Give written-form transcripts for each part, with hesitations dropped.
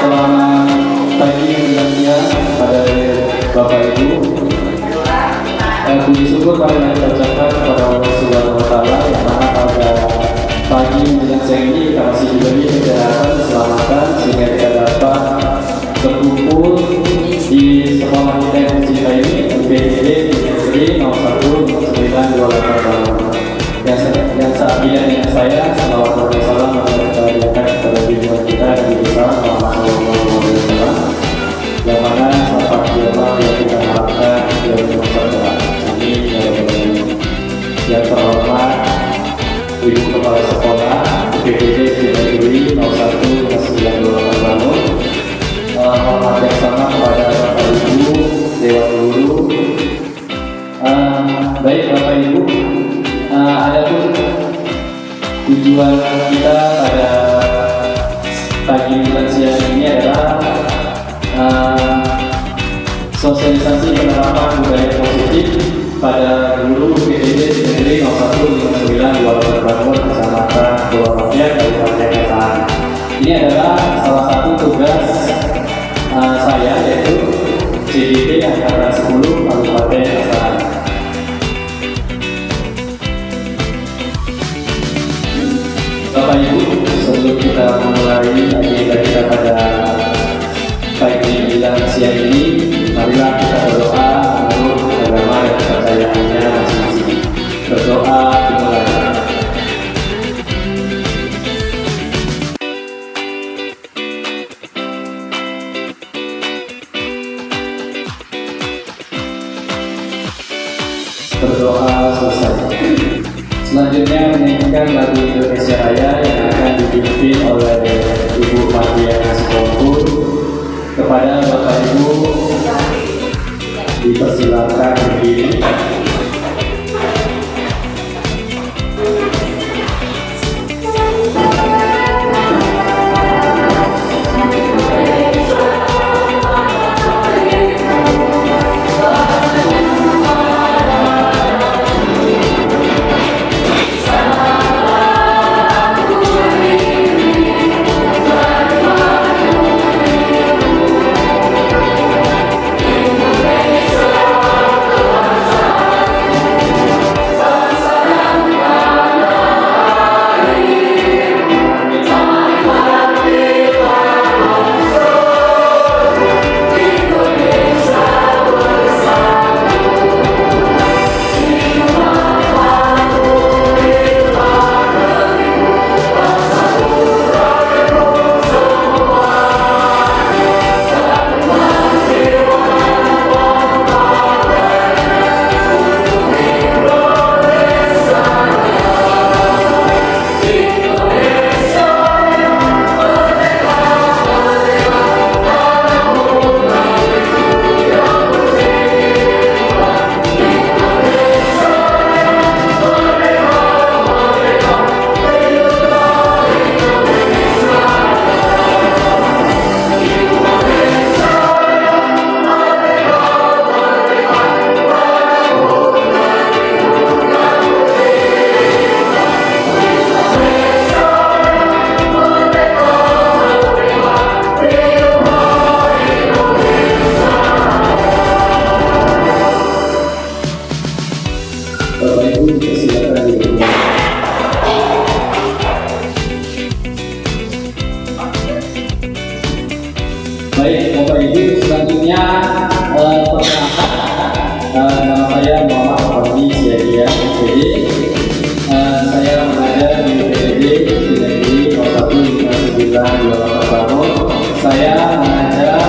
Selamat pagi dan siang pada Bapak Ibu. Puji syukur kami ucapkan kepada Allah Subhanahu Wa Taala yang mana pada pagi dan siang ini kita masih diberi kesehatan, keselamatan sehingga kita dapat berkumpul di sekolah kita yang tercinta ini, UPD Negeri 015928 yang saat ini dengan saya selawat dan salam kepada junjungan kita Nabi besar Muhammad SAW, yang mana sahabat jemaah yang kita harapkan dari masyarakat ini yang terhormat Ibu Kepala Sekolah UPD Negeri 015928 Bangun, hormat yang sama kepada Bapak Ibu Dewan Guru. Baik Bapak Ibu, adapun tujuan kita pada pagi dan siang ini adalah sosialisasi penerapan budaya positif pada guru PDD Negeri 015928 Bangun, Kecamatan Pulau Rakyat, Kabupaten Ketaan. Ini adalah salah satu tugas saya, yaitu CDP Angkatan 10 Kabupaten Ketaan. Bapak Ibu, sebelum kita memulai agenda kita pada pagi dan siang ini, marilah kita berdoa menurut agama dan kepercayaannya masing-masing. Berdoa dimulai. Berdoa selesai. Selanjutnya menyanyikan lagu Indonesia Raya yang akan dipimpin oleh Ibu Madia Nasipompur. Kepada Bapak Ibu dipersilakan berdiri. Baik Bapak Ibu, selanjutnya perkenalkan, nama saya Muhammad Fadli Siagia UPD. Saya mengajar di UPD Negeri 015928 Bangun. Saya mengajar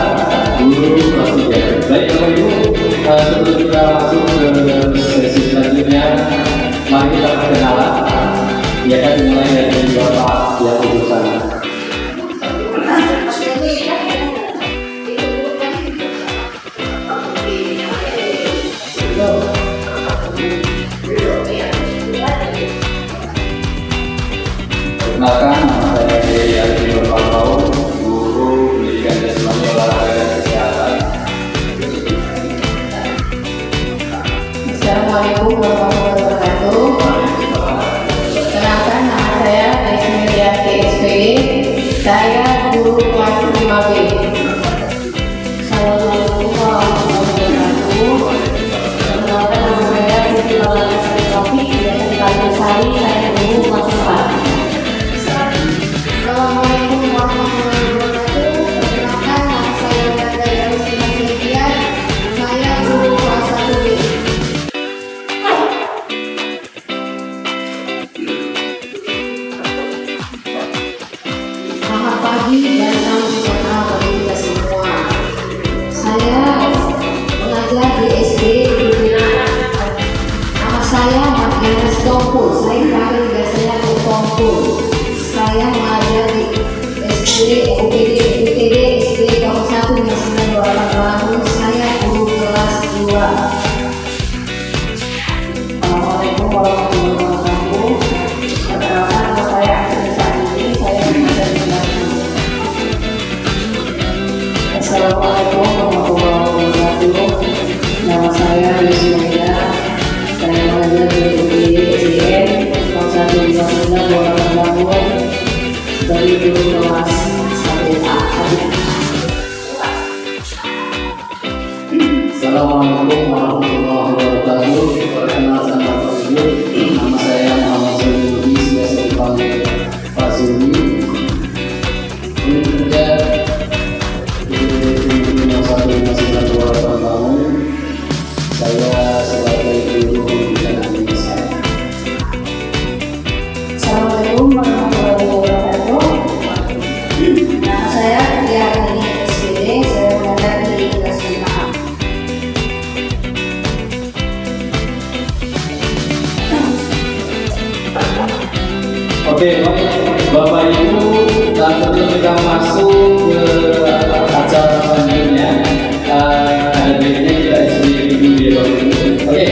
guru kelas 3. Baik Bapak Ibu, sebelum kita masuk ke sesi selanjutnya, mari kita perkenalan. Ya kan, dimulai dari Bapak yang urusan. Perkenalkan, nama saya Dewi Alfi Nurpalpau, guru pendidikan jasmani olahraga dan kesehatan. Assalamualaikum warahmatullahi wabarakatuh. Kenalkan, nama saya Desmilia TSPD. Saya guru kelas 5B. Assalamualaikum warahmatullahi wabarakatuh. Perkenalkan nama saya Muhammad Zuli, biasa dipanggil Pak Zuli. Ini kerja di Timur 1 tahun. Saya sebagai guru pembinaan Indonesia. Assalamualaikum warahmatullahi wabarakatuh. Nama saya Tiani SPD, saya berada di kelas 5A. Oke, Bapak Ibu, sebelum kita masuk ke acara selanjutnya, ada baiknya kita explain dulu ya Bapak Ibu. Oke,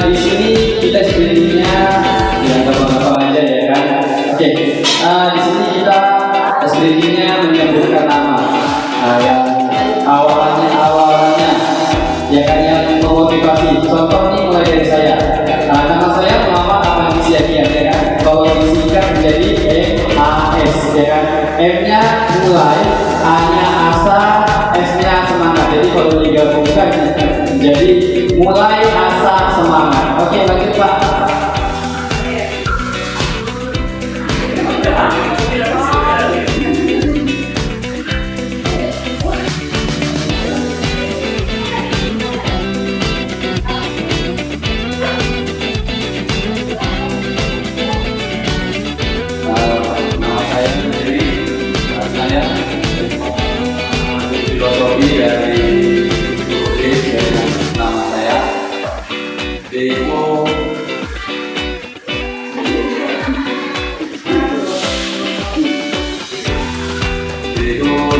di sini kita explain-nya ya gampang-gampang aja ya kan. Oke, di sini kita explain-nya menyebutkan nama, yang awalannya ya kan, yang memotivasi. Contoh nih mulai dari saya. Nama saya Muhammad Ahmad Siakian ya kan. Kalau disingkat menjadi MAS ya kan. M-nya mulai, A-nya asa, S-nya semangat. Jadi kalau digabungkan jadi mulai asa semangat. Oke, lanjut Pak. Filosofi dari tulis dari nama saya yaitu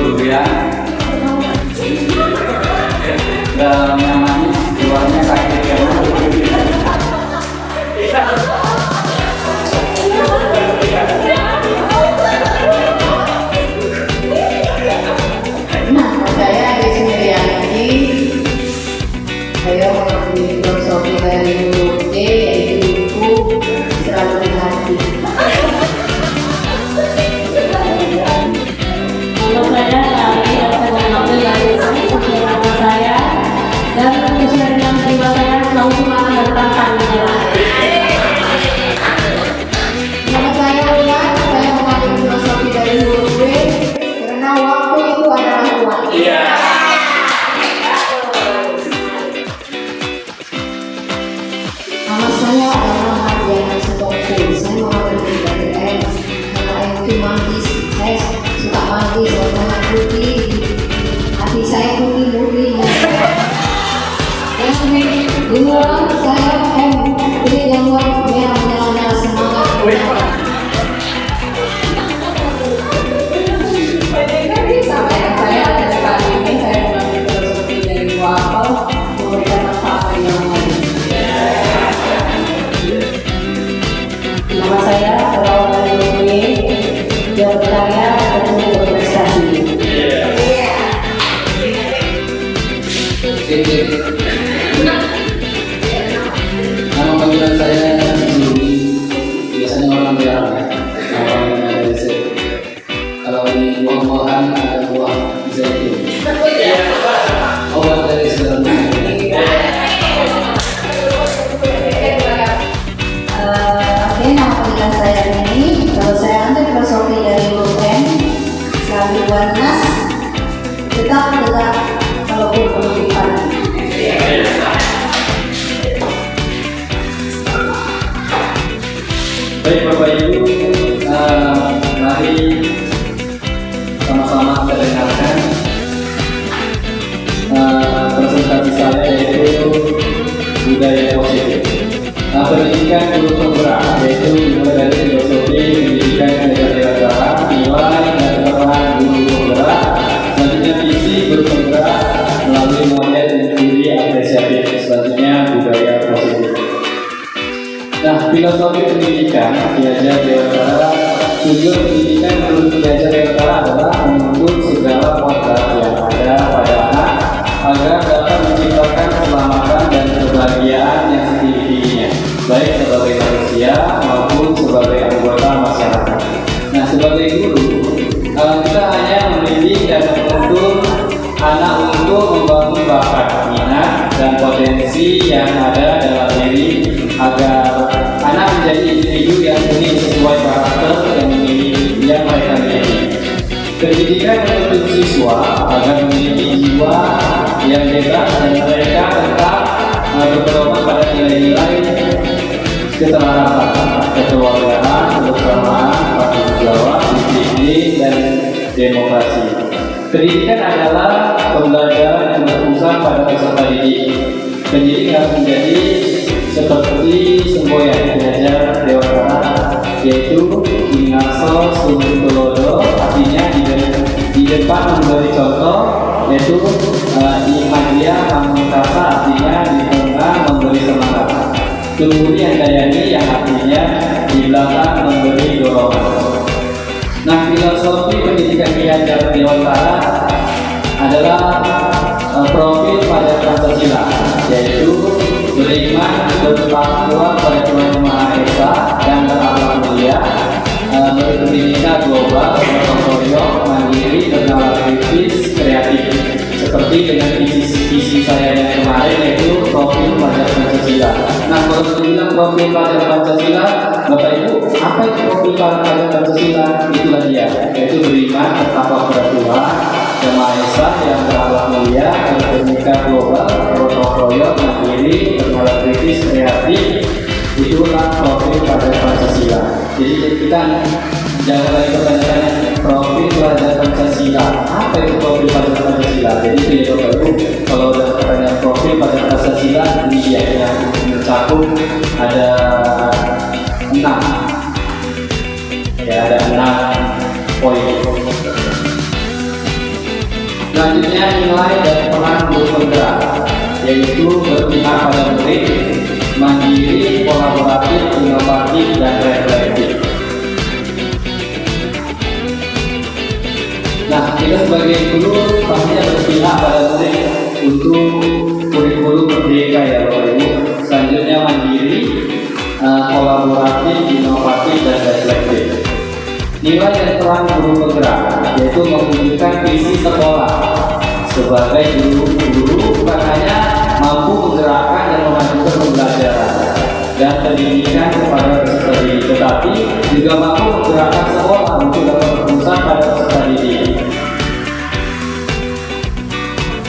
durian dan yang manis luarnya sakit ya. Saya di sini saya mengambil filosofi dari huruf D, yaitu buku selalu di hati. Kalau saya tadi akan mengambil dari nama saya dan sesuai dengan jiwa saya selalu semangat dan pantang. Nama saya Ulan, saya mengambil filosofi dari huruf W karena waktu itu adalah uang. Nama saya adalah Mardiana Sutokso. Saya mengambil dari M karena M itu manggis. Saya suka manggis, warnanya putih. Hati saya putih-putih. Yang ini dua saya M. Jadi yang luar merah menyala semangat. Saya ada kali ini saya mengambil filosofi dari wafel memberikan manfaat yang lain. Nama saya Rawal Lutfi, yang berkarya dan berprestasi. Nama panggilan saya Zuli, biasanya orang bilang ya. Nama panggilannya dari Z. Kalau di buah-buahan ada buah zaitun. Obat dari segala macam. Oke, nama panggilan saya ini, kalau saya ambil filosofi dari huruf N, selalu warnas, tetap walaupun penutupan. Baik Bapak Ibu, mari sama-sama kita dengarkan presentasi saya, yaitu budaya positif. Pendidikan guru penggerak, yaitu dimulai dari filosofi pendidikan negara, nilai dan peran guru penggerak, selanjutnya visi guru penggerak melalui model studi apresiatif, selanjutnya budaya positif. Nah, filosofi pendidikan diajar di antara tujuan pendidikan menurut diajar di antara adalah menuntut segala kodrat yang ada pada anak agar dapat menciptakan keselamatan dan kebahagiaan yang setinggi-tingginya, baik sebagai manusia maupun sebagai anggota masyarakat. diberikan untuk siswa agar memiliki jiwa yang bebas dan mereka tetap berpedoman pada nilai-nilai keselarasan, kekeluargaan, kebersamaan, tanggung jawab, disiplin, dan demokrasi. Pendidikan adalah pembelajaran yang berpusat pada peserta didik. Pendidik harus menjadi seperti semboyan pengajar dewasa, yaitu ingaso sumber tulodo, artinya di depan memberi contoh, yaitu imadia pamungkasa, artinya di tengah memberi semangat. Kemudian dayani yang artinya di belakang memberi dorongan. Nah, filosofi pendidikan Ki Hajar Dewantara adalah profil pada Pancasila, yaitu beriman, bertakwa pada Tuhan Yang Maha Esa dan berakhlak mulia, berbhinneka global, bergotong royong, mandiri, bernalar kritis, kreatif. Seperti dengan visi saya yang kemarin, yaitu profil pelajar Pancasila. Nah, kalau dibilang profil pelajar Pancasila, Bapak Ibu, apa itu profil pelajar Pancasila? Itulah dia, yaitu beriman, bertakwa kepada Tuhan Yang Maha Esa, yang berakhlak mulia, berbhinneka global, bergotong royong, mandiri, bernalar kritis, kreatif. Itulah profil pelajar Pancasila. Jadi kita jangan lagi pertanyaannya profil pelajar Pancasila. Apa itu profil pelajar Pancasila? Jadi itu ya Bapak Ibu, kalau udah pertanyaan profil pelajar Pancasila, ini dia yang mencakup ada 6. Ya, ada 6 poin. Selanjutnya nilai dan peran guru penggerak, yaitu berpihak pada murid, mandiri, kolaboratif, inovatif, dan reflektif. Nah, kita sebagai guru pastinya berpihak pada murid untuk kurikulum merdeka ya Bapak Ibu. Selanjutnya mandiri, kolaboratif, inovatif, dan reflektif. Nilai dan peran guru penggerak, yaitu mewujudkan visi sekolah sebagai guru bukan hanya mampu menggerakkan dan memajukan pembelajaran dan pendidikan kepada peserta didik, tetapi juga mampu menggerakkan sekolah untuk dapat berpusat pada peserta didik.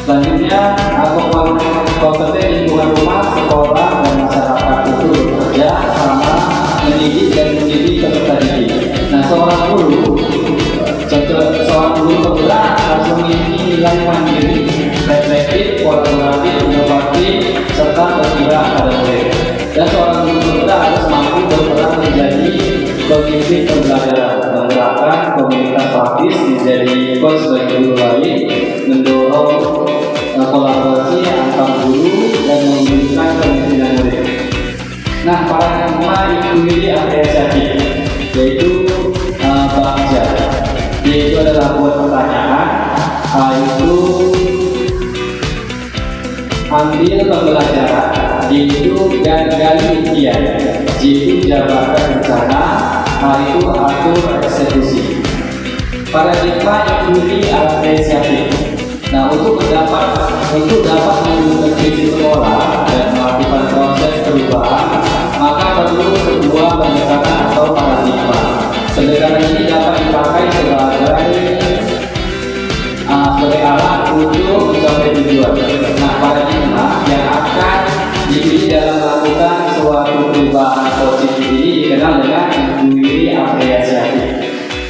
Selanjutnya, kompeten lingkungan rumah, sekolah, dan masyarakat itu bekerja sama mendidik dan mendidik peserta didik. Nah, seorang guru penggerak harus memiliki nilai mandiri, reflektif, kolaboratif, inovatif, serta berpihak pada murid. Dan seorang guru penggerak harus mampu berperan menjadi pemimpin pembelajaran, menggerakkan komunitas praktis, menjadi coach bagi guru lain, mendorong kolaborasi antar guru, dan memberikan kemungkinan murid. Nah, paradigma inklusi apresiasi, yaitu Bagja, yaitu adalah buat pertanyaan, itu ambil pembelajaran, yaitu gali impian, yaitu jabarkan rencana, itu atur eksekusi. Paradigma inklusi apresiasi. Nah, untuk dapat mewujudkan visi sekolah dan melakukan proses perubahan, maka perlu sebuah pendekatan atau paradigma. Pendekatan ini dapat dipakai sebagai alat untuk mencapai tujuan. Nah, paradigma yang akan dipilih dalam melakukan suatu perubahan positif ini dikenal dengan inklusi apresiasi,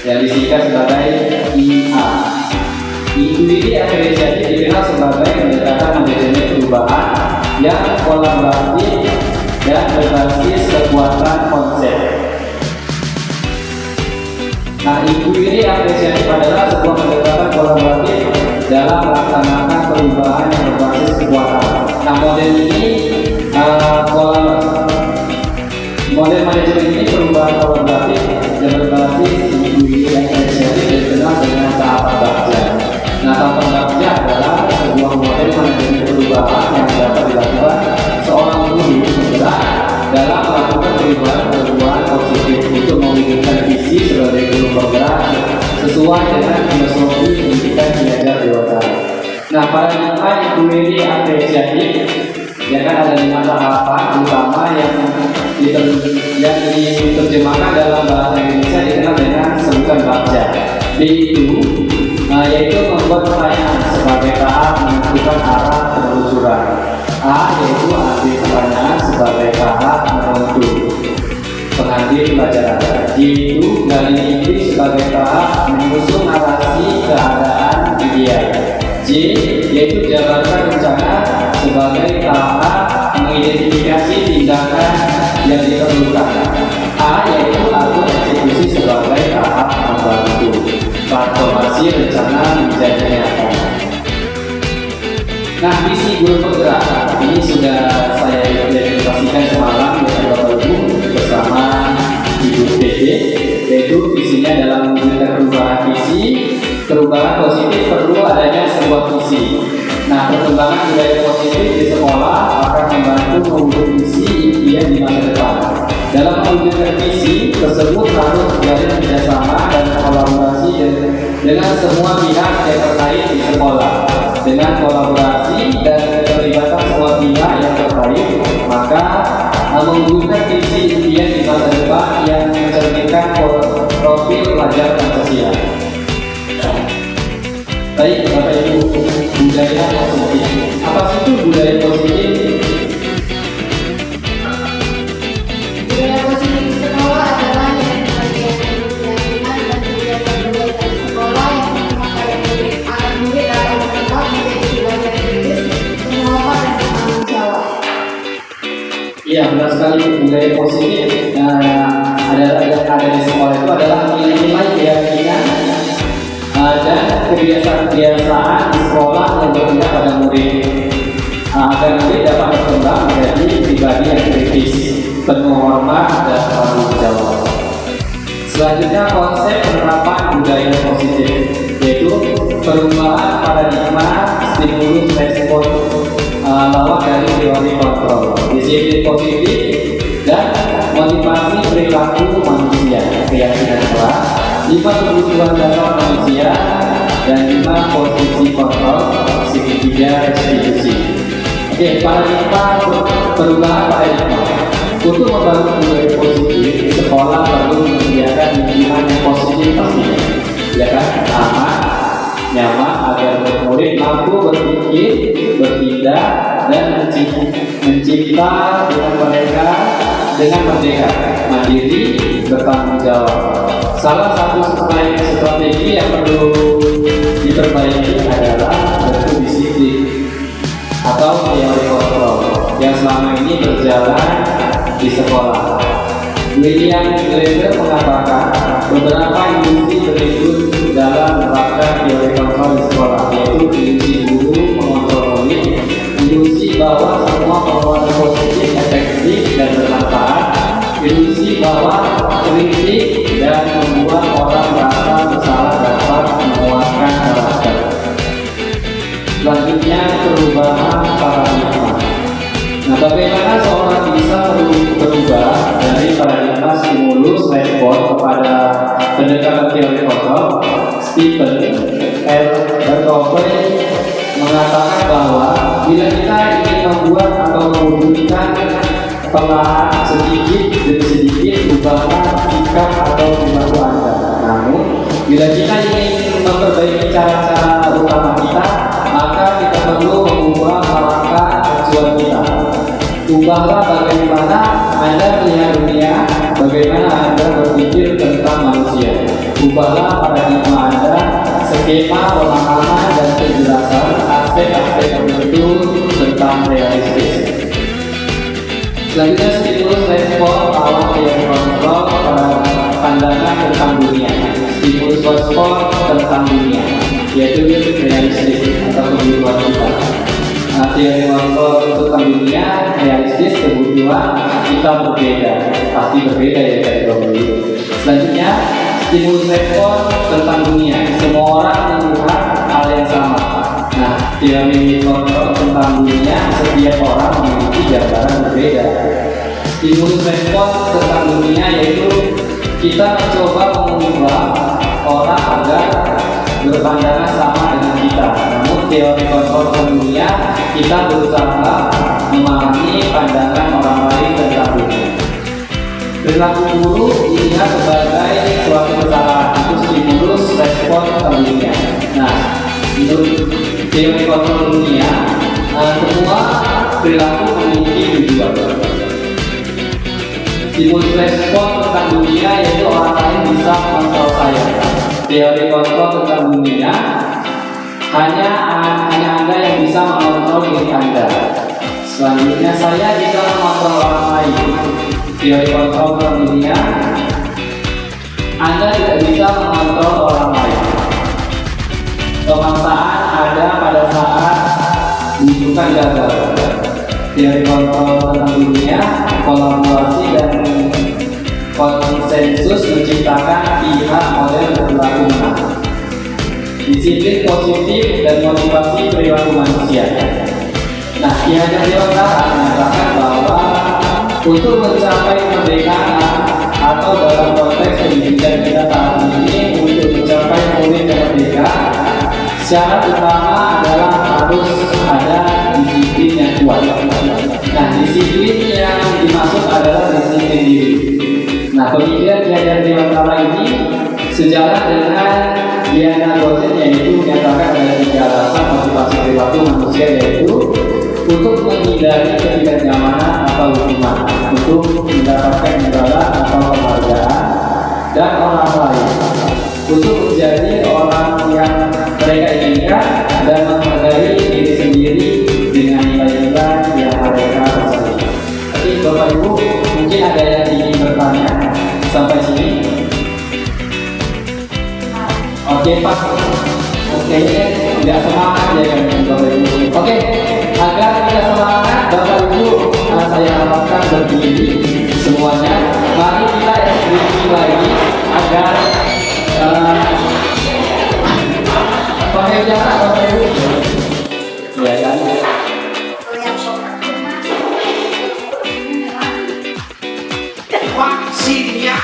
yang disingkat sebagai IA. Inklusi apresiasi dikenal sebagai pendekatan manajemen perubahan yang kolaboratif dan berbasis kekuatan konsep. Nah, inklusi apresiasi adalah sebuah pendekatan kolaboratif dalam melaksanakan perubahan yang berbasis kekuatan. Nah, model manajemen ini perubahan kolaboratif yang berbasis inklusi apresiasi dikenal dengan tahapan Bagja. Nah, tahapan Bagja adalah sebuah model manajemen perubahan yang dapat dilakukan seorang guru penggerak dalam melakukan perubahan positif untuk mewujudkan visi sebagai guru penggerak sesuai dengan filosofi pendidikan Ki Hajar Dewantara. Nah, paradigma inklusi apresiasi ya kan ada 5 tahapan utama yang diterjemahkan dalam bahasa Indonesia dikenal dengan sebutan Bagja. B itu yaitu membuat pertanyaan sebagai tahap menentukan arah penelusuran. A yaitu ambil pertanyaan sebagai tahap menentu pengambil pelajaran. J itu gali inti sebagai tahap mengusung narasi keadaan ideal. J yaitu jabarkan rencana sebagai tahap mengidentifikasi tindakan yang diperlukan. A yaitu atur eksekusi sebagai tahap membantu transformasi rencana menjadi nyata. Nah, visi guru penggerak ini sudah saya presentasikan semalam dengan Bapak Ibu bersama Ibu PD, yaitu visinya dalam mewujudkan perubahan visi, perubahan positif perlu adanya sebuah visi. Nah, perkembangan budaya positif di sekolah akan membantu mewujudkan visi impian di masa depan. Dalam mewujudkan visi tersebut harus terjalin kerjasama dan kolaborasi dengan semua pihak yang terkait di sekolah. Dengan kolaborasi dan keterlibatan semua pihak yang terkait, maka mewujudkan visi impian di masa depan yang mencerminkan profil pelajar Pancasila. Baik, Bapak Ibu, budaya positif. Apa sih itu budaya positif? Budaya positif di sekolah adalah yang bagian dari keyakinan dan kebiasaan budaya di sekolah yang memakai murid akan berkembang menjadi belajar kritis, bermanfaat dan bertanggung jawab. Iya, benar sekali. Budaya positif adalah yang ada di sekolah itu adalah nilai-nilai keyakinan dan kebiasaan-kebiasaan di sekolah yang berpihak pada murid agar murid dapat berkembang menjadi pribadi yang kritis, penuh hormat dan bertanggung jawab. Selanjutnya konsep penerapan budaya positif, yaitu perubahan paradigma stimulus respon lawan dari teori kontrol, disiplin positif dan motivasi perilaku manusia, keyakinan kelas, 5 kebutuhan dasar manusia, dan 5 posisi kontrol, segitiga restitusi. Oke, paradigma perubahan paradigma. Untuk membangun budaya positif, sekolah perlu menyediakan lingkungan yang positif pastinya, ya kan? Aman, nyaman agar murid mampu berpikir, bertindak, dan mencipta dengan mereka dengan merdeka, mandiri, bertanggung jawab. Salah satu strategi yang perlu diperbaiki adalah bentuk disiplin atau teori kontrol yang selama ini berjalan di sekolah. William Glaser mengatakan beberapa ilusi berikut dalam menerapkan teori kontrol di sekolah, yaitu ilusi guru mengontrol murid, ilusi bahwa semua perbuatan positif efektif dan bermanfaat, ilusi bahwa kritik dan membuat orang merasa bersalah dapat menguatkan karakter. Selanjutnya perubahan paradigma. Nah, bagaimana seorang bisa berubah dari paradigma stimulus respon kepada pendekatan teori kontrol? Stephen L. Berkowitz mengatakan bahwa bila kita ingin membuat atau mewujudkan perlahan sedikit demi sedikit ubahlah sikap atau perilaku Anda. Namun, bila kita ingin memperbaiki cara-cara utama kita, maka kita perlu mengubah langkah tujuan kita. Ubahlah bagaimana Anda melihat dunia, bagaimana Anda berpikir tentang manusia. Ubahlah paradigma Anda, skema pemahaman dan penjelasan aspek-aspek tertentu tentang realistis. Selanjutnya stimulus respon lawan teori kontrol pada pandangan tentang dunia. Stimulus respon tentang dunia, yaitu realistis atau kebutuhan kita. Teori kontrol tentang dunia, realistis, kebutuhan kita berbeda, pasti berbeda ya dari dulu. Selanjutnya stimulus respon tentang dunia, semua orang melihat hal yang sama. Nah, teori kontrol tentang dunia, setiap orang memiliki gambaran berbeda. Stimulus respon tentang dunia yaitu kita mencoba mengubah orang agar berpandangan sama dengan kita. Namun teori kontrol tentang dunia, kita berusaha memahami pandangan orang lain tentang dunia. Perilaku guru dilihat sebagai suatu kesalahan, itu stimulus respon tentang dunia. Nah, untuk teori kontrol dunia, semua perilaku memiliki tujuan. Stimulus respon tentang dunia yaitu orang lain bisa mengontrol saya. Teori kontrol tentang dunia hanya Anda yang bisa mengontrol diri Anda. Selanjutnya saya bisa mengontrol orang lain. Teori kontrol tentang dunia, Anda tidak bisa mengontrol orang lain. Pemaksaan ada pada saat bukan gagal. Teori kontrol tentang dunia, kolaborasi dan konsensus menciptakan pihak model berperilaku menang. Disiplin positif dan motivasi perilaku manusia. Nah, Ki Hajar Dewantara menyatakan bahwa untuk mencapai kemerdekaan atau dalam konteks pendidikan kita saat ini, untuk mencapai poin kemerdekaan, syarat utama adalah harus ada disiplin yang kuat. Nah, disiplin yang dimaksud adalah disiplin diri. Nah, pemikiran Ki Hajar Dewantara ini sejalan dengan Diana Gosen, yaitu menyatakan ada 3 alasan motivasi perilaku manusia, yaitu untuk menghindari ketidaknyamanan atau hukuman, untuk mendapatkan imbalan atau penghargaan dan orang lain, untuk menjadi orang yang mereka inginkan dan menghargai diri sendiri dengan nilai-nilai yang mereka percaya. Jadi Bapak Ibu, mungkin ada yang ingin bertanya sampai sini? Oke Pak, oke, tidak semangat ya kan Bapak Ibu. Oke, agar tidak semangat Bapak Ibu, saya harapkan berdiri semuanya. Mari kita ekspresi lagi agar pakai jarak Bapak Ibu. Ya kan. Vaksinnya.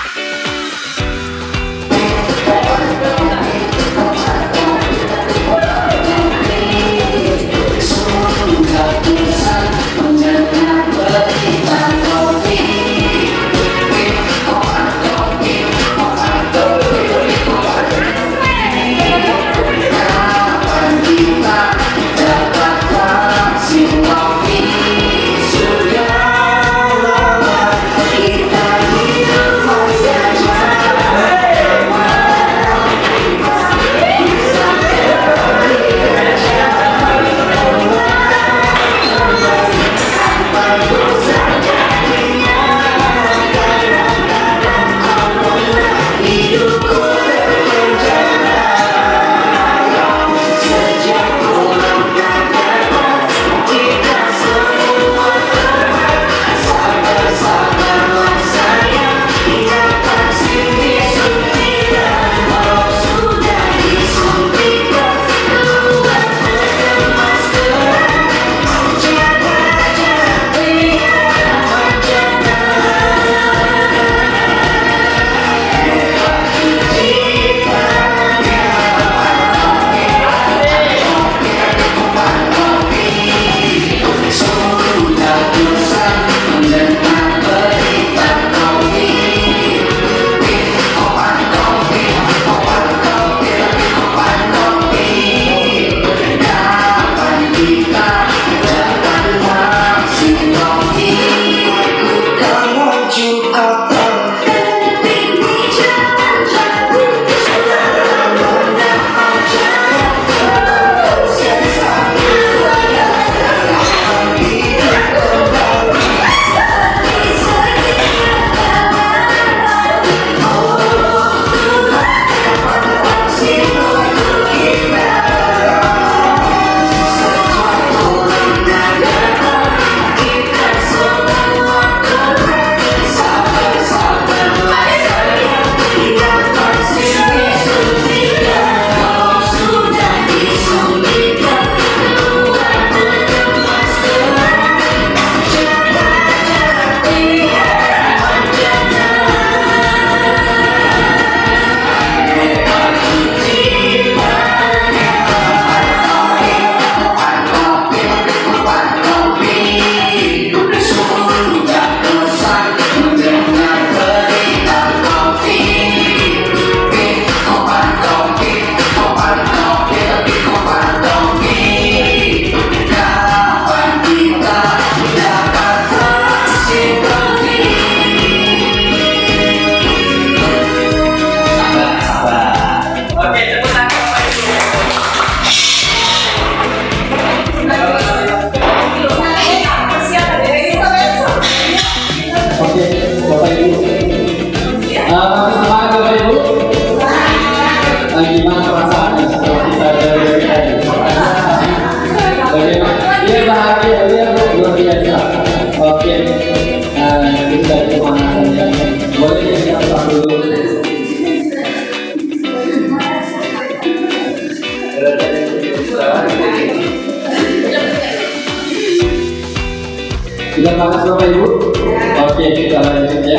Sudah panas Bapak Ibu? Oke, kita lanjut ya.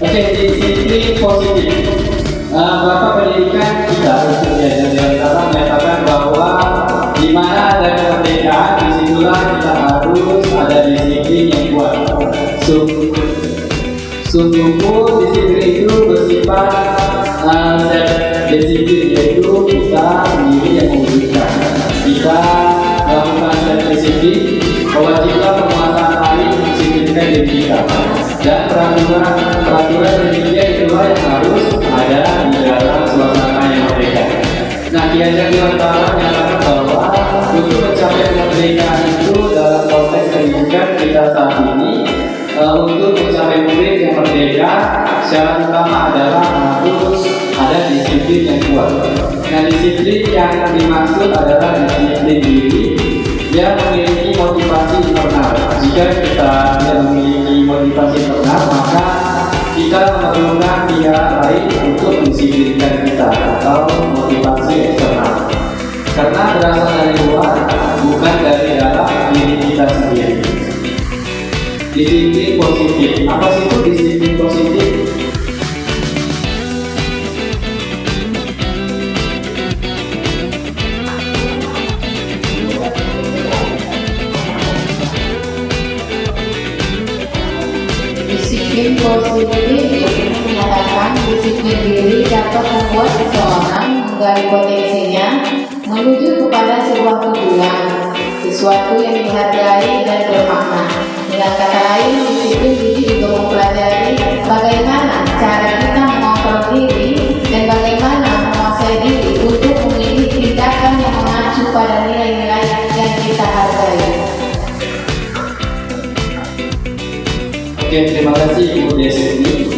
Oke, disiplin positif. Bapak pendidikan kita di antara menyatakan bahwa di mana ada kemerdekaan, disitulah kita harus ada disiplin yang kuat. Sungguh disiplin itu bersifat disiplin, yaitu kita sendiri yang mewujudkan. Jika melakukan self-disiplin, kewajiban penguasaan lain mendisiplinkan diri kita. Dan peraturan demikian itulah yang harus ada di dalam suasana yang merdeka. Nah, Ki Hajar Dewantara menyatakan bahwa untuk mencapai kemerdekaan itu dalam konteks pendidikan kita saat ini, untuk mencapai murid yang merdeka, syarat utama adalah harus ada disiplin yang kuat. Nah, disiplin yang dimaksud adalah disiplin diri yang memiliki motivasi internal. Jika kita tidak memiliki motivasi internal, maka kita memerlukan pihak lain untuk mendisiplinkan kita atau motivasi eksternal. Karena berasal dari luar, bukan dari dalam diri kita sendiri. Disiplin positif. Apa sih itu disiplin positif? Disiplin positif menyatakan disiplin diri dapat membuat seseorang menggali potensinya menuju kepada sebuah tujuan, sesuatu yang dihargai dan bermakna. Dengan kata lain, disiplin diri juga mempelajari bagaimana cara kita mengontrol diri dan bagaimana menguasai diri untuk memilih tindakan yang mengacu pada nilai-nilai yang kita hargai. Oke, terima kasih Ibu Desi.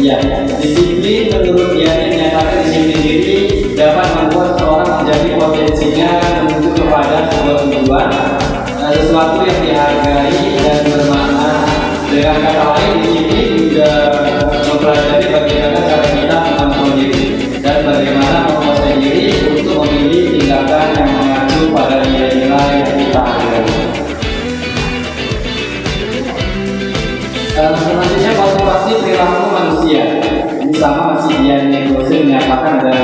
Ya, disiplin menurut dia menyatakan disiplin diri dapat membuat seorang menjadi potensinya menuju kepada sebuah tujuan, sesuatu yang dihargai dan bermakna. Dengan kata lain, disiplin juga mempelajari bagaimana cara kita mengontrol diri dan bagaimana menguasai diri untuk memilih tindakan yang mengacu pada nilai-nilai yang kita hargai. Selanjutnya motivasi perilaku manusia. Ini sama masih Dian Negosiasi menyatakan ada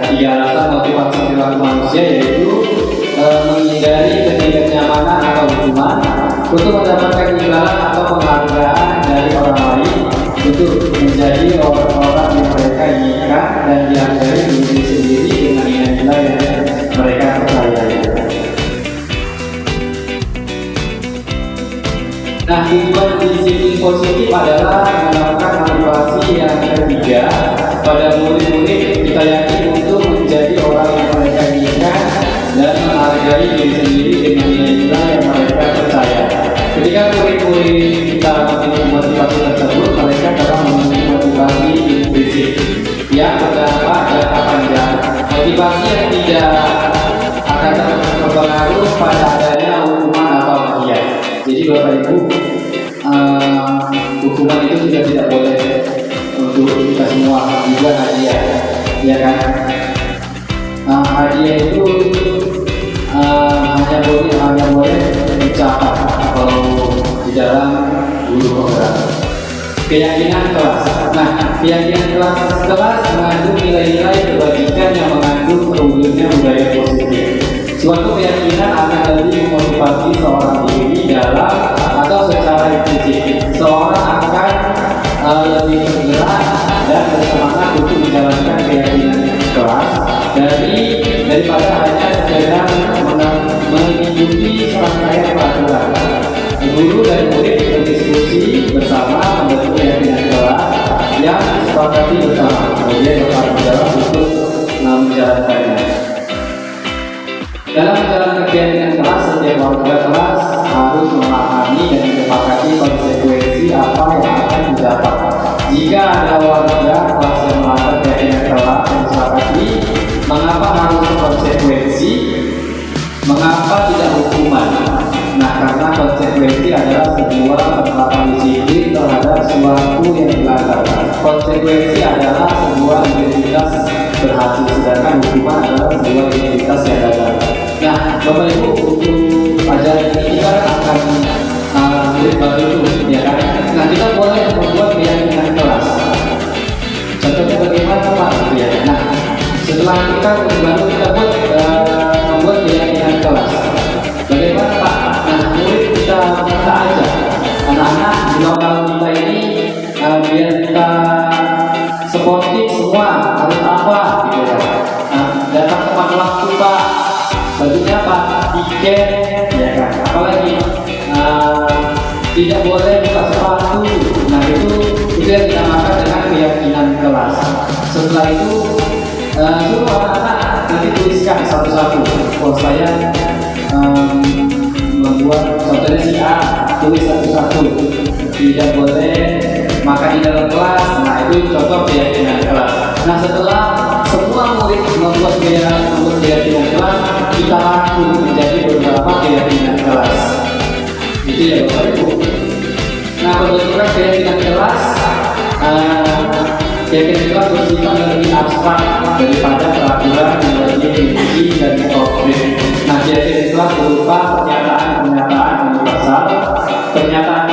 3 alasan motivasi perilaku manusia, yaitu menghindari ketidaknyamanan atau hukuman, untuk mendapatkan imbalan atau penghargaan dari orang lain, untuk menjadi orang-orang yang mereka inginkan dan dihargai diri sendiri dengan nilai-nilai yang mereka percayai. Nah, tujuan disiplin positif adalah melakukan motivasi yang ketiga pada murid-murid kita yakin untuk menjadi orang yang mereka inginkan dan menghargai diri sendiri dengan nilai-nilai yang mereka percaya. Ketika murid-murid kita memiliki motivasi tersebut, mereka dapat memiliki motivasi intrinsik yang berdampak jangka panjang. Motivasi yang tidak akan terpengaruh pada adanya hukuman atau hadiah. Jadi Bapak Ibu, hukuman itu juga tidak boleh untuk kita semua, juga hadiah, ya kan? Hadiah itu hanya boleh dicatat kalau di dalam guru program. Keyakinan kelas. Nah, keyakinan kelas mengandung nilai-nilai kebajikan yang mengandung terwujudnya budaya positif. Suatu keyakinan akan lebih memotivasi seorang diri dalam atau secara implisit. Seorang akan lebih bergerak dan bersemangat untuk menjalankan keyakinan kelas daripada hanya sekedar mengikuti serangkaian peraturan. Guru dan murid berdiskusi bersama membentuk keyakinan kelas yang disepakati bersama, kemudian bertanggung untuk menjalankannya. Dalam menjalankan keyakinan kelas, setiap warga kelas harus memahami dan menyepakati konsekuensi apa yang akan didapat. Jika ada warga kelas yang melanggar keyakinan kelas yang disepakati, mengapa harus konsekuensi? Mengapa tidak hukuman? Nah, karena konsekuensi adalah sebuah penerapan disiplin terhadap sesuatu yang dilanggar. Konsekuensi adalah sebuah identitas berhasil, sedangkan hukuman adalah sebuah identitas yang gagal. Nah, Bapak Ibu, untuk pelajaran ini kita akan kita baru kita membuat keyakinan kelas. Bagaimana Pak? Nah, murid kita ajak anak-anak di lokal kita ini biar kita sportif semua, harus apa gitu ya. Nah, datang tepat waktu Pak, bajunya Pak, tiket ya kan, apalagi tidak boleh buka sepatu. Nah itu yang dinamakan dengan keyakinan kelas. Setelah itu suruh anak-anak nanti tuliskan satu-satu. Oh saya membuat contohnya si A, tulis satu-satu. Tidak boleh makan di dalam kelas. Nah itu contoh keyakinan kelas. Nah setelah semua murid membuat keyakinan kelas, kita rangkum menjadi beberapa keyakinan kelas. Itu ya Bapak Ibu. Nah pembentukan keyakinan kelas, keyakinan kelas bersifat lebih abstrak daripada peraturan yang lebih rinci dan konkret. Nah keyakinan kelas berupa pernyataan universal, pernyataan